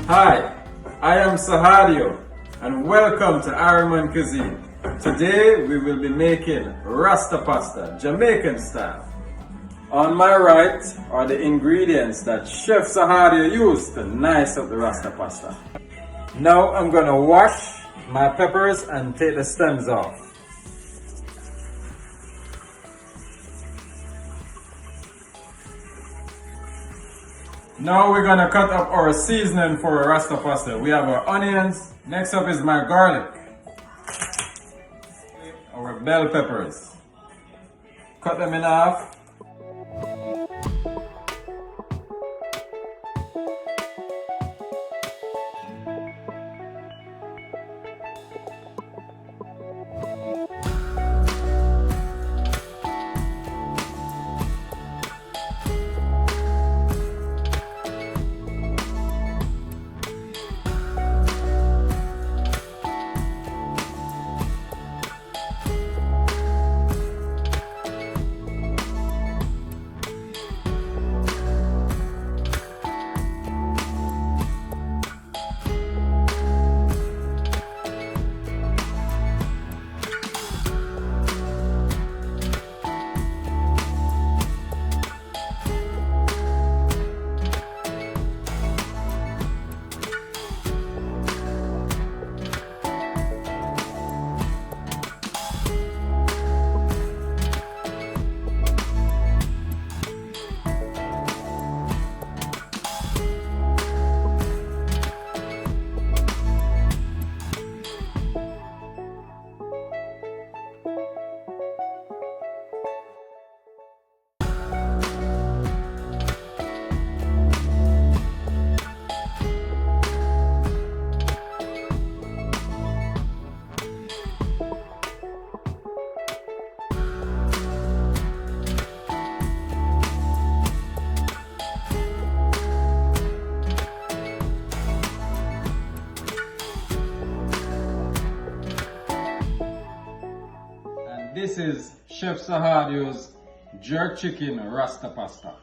Hi, I am Sahadio and welcome to Ariman Cuisine. Today we will be making Rasta pasta, Jamaican style. On my right are the ingredients that Chef Sahadio used to nice up the Rasta pasta. Now I'm gonna wash my peppers and take the stems off. Now we're gonna cut up our seasoning for our Rasta pasta. We have our onions. Next up is my garlic. Our bell peppers. Cut them in half. This is Chef Sahadio's jerk chicken Rasta pasta.